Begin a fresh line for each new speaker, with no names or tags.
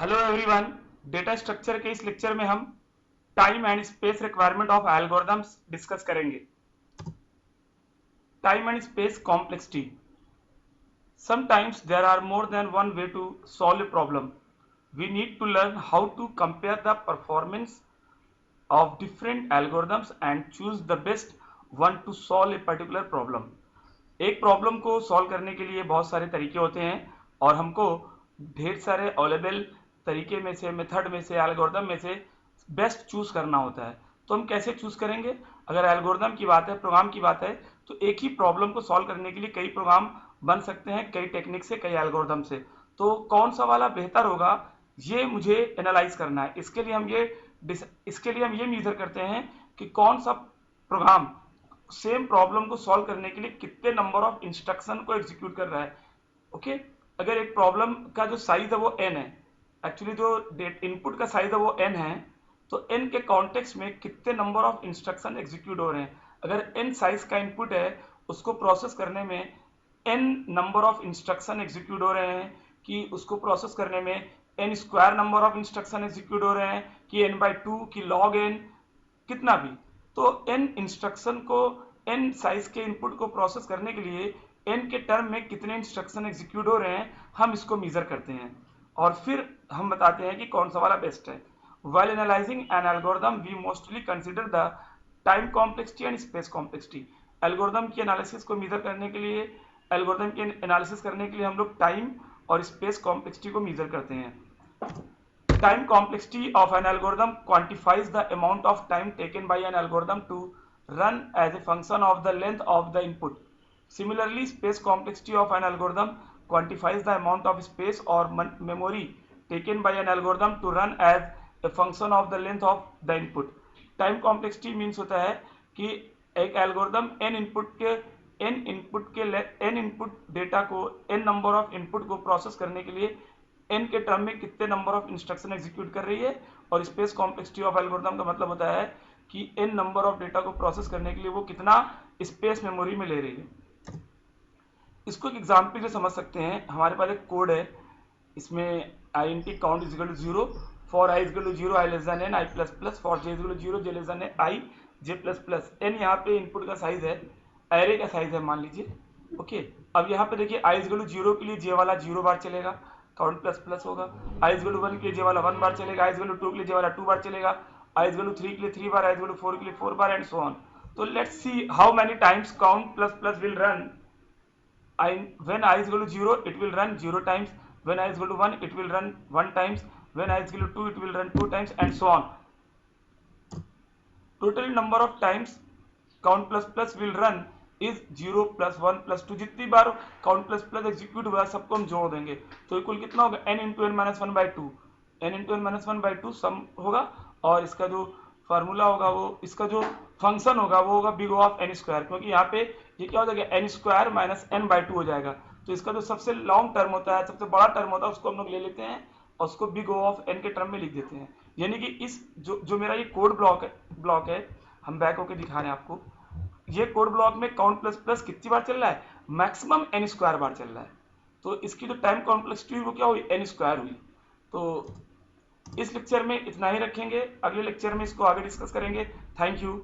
Hello everyone. Data structure के इस lecture में हम time and space requirement of algorithms discuss करेंगे। Time and space complexity. Sometimes there are more than one way to solve a problem. We need to learn how to compare the performance of different algorithms and choose the best one to solve a particular problem. एक problem को solve करने के लिए बहुत सारे तरीके होते हैं और हमको ढेर सारे अवेलेबल तरीके में से, मेथड में से, एल्गोरिदम में से बेस्ट चूज करना होता है। तो हम कैसे चूज करेंगे? अगर एल्गोरिदम की बात है, प्रोग्राम की बात है, तो एक ही प्रॉब्लम को सॉल्व करने के लिए कई प्रोग्राम बन सकते हैं, कई टेक्निक से, कई एल्गोरिदम से। तो कौन सा वाला बेहतर होगा, ये मुझे एनालाइज करना है। इसके लिए हम ये मेजर करते हैं कि कौन सा प्रोग्राम सेम प्रॉब्लम को सॉल्व करने के लिए कितने नंबर ऑफ इंस्ट्रक्शन को एग्जीक्यूट कर रहा है। ओके, अगर एक प्रॉब्लम का जो साइज है वो n है, एक्चुअली जो इनपुट का साइज है वो n है, तो n के कॉन्टेक्स्ट में कितने नंबर ऑफ इंस्ट्रक्शन एग्जीक्यूट हो रहे हैं। अगर n साइज का इनपुट है, उसको प्रोसेस करने में n number of instruction execute हो रहे हैं, कि उसको प्रोसेस करने में n square number of instruction execute हो रहे हैं, कि n/2, कि log n, कितना भी। तो n इंस्ट्रक्शन को, n साइज के इनपुट को प्रोसेस करने के लिए n के टर्म में कितने इंस्ट्रक्शन एग्जीक्यूट हो रहे हैं, हम इसको मेजर करते हैं और फिर हम बताते हैं कि कौन सा वाला बेस्ट है। While analyzing an algorithm, we mostly consider the time complexity and space complexity. Algorithm की एनालिसिस को मेजर करने के लिए, एल्गोरिदम की एनालिसिस करने के लिए हम लोग टाइम और स्पेस कॉम्प्लेक्सिटी को मेजर करते हैं। Time complexity of an algorithm quantifies the amount of time taken by an algorithm to run as a function of the length of the input. Similarly, space complexity of an algorithm quantifies the amount of space or memory taken by an algorithm to run as a function of the length of the input. Time complexity means होता है कि एक algorithm n input data को, n number of input को process करने के लिए n के टर्म में कितने नंबर ऑफ इंस्ट्रक्शन एग्जीक्यूट कर रही है। और स्पेस कॉम्प्लेक्सिटी ऑफ एल्गोरिथम का मतलब होता है कि n नंबर ऑफ डेटा को प्रोसेस करने के लिए वो कितना स्पेस मेमोरी में ले रही है। इसको एक एग्जाम्पल से समझ सकते हैं। हमारे पास एक कोड है, इसमें int count is equal to 0, for I is equal to 0 I less than n, I plus plus, for j is equal to 0 j less than I, j plus plus. n यहाँ पे input का size है, array का size है मान लीजिए। Okay, अब यहाँ पे देखिए I is equal to 0 के लिए j वाला 0 बार चलेगा, काउंट प्लस प्लस होगा। I is equal to 1 के लिए j वाला 1 बार चलेगा, I is equal to 2 के लिए j वाला 2 बार चलेगा, I is equal to 3 के लिए 3 बार, I is equal to 4 के लिए 4 बार, एंड सो ऑन। तो let's see how many times count plus plus will run. When I is equal to 0, it will run 0 times. When I is equal to 1, it will run 1 times. When I is equal to 2, it will run 2 times, and so on. Total number of times count plus plus will run is 0 plus 1 plus 2। जितनी बार count plus plus execute हुआ सबको हम जोड़ देंगे तो equal कितना होगा, n into n minus one by two. n into n minus one by two sum होगा, और इसका जो फार्मूला होगा, वो इसका जो फंक्शन होगा वो होगा बिग ऑफ एन स्क्वायर, क्योंकि यहाँ पे ये क्या हो जाएगा, n square minus n by two हो जाएगा। तो इसका जो सबसे लॉन्ग टर्म होता है, सबसे बड़ा टर्म होता है, उसको हम लोग ले लेते हैं और उसको बिग ओ ऑफ एन के टर्म में लिख देते हैं। यानी कि इस जो मेरा ये कोड ब्लॉक है, हम बैक होके दिखा रहे हैं आपको। ये कोड ब्लॉक में काउंट प्लस प्लस कितनी बार चल रहा है, मैक्सिमम एन स्क्वायर बार चल रहा है। तो इसकी जो टाइम कॉम्प्लेक्सिटी हुई वो क्या हुई, एन स्क्वायर हुई। तो इस लेक्चर में इतना ही रखेंगे, अगले लेक्चर में इसको आगे डिस्कस करेंगे। Thank you.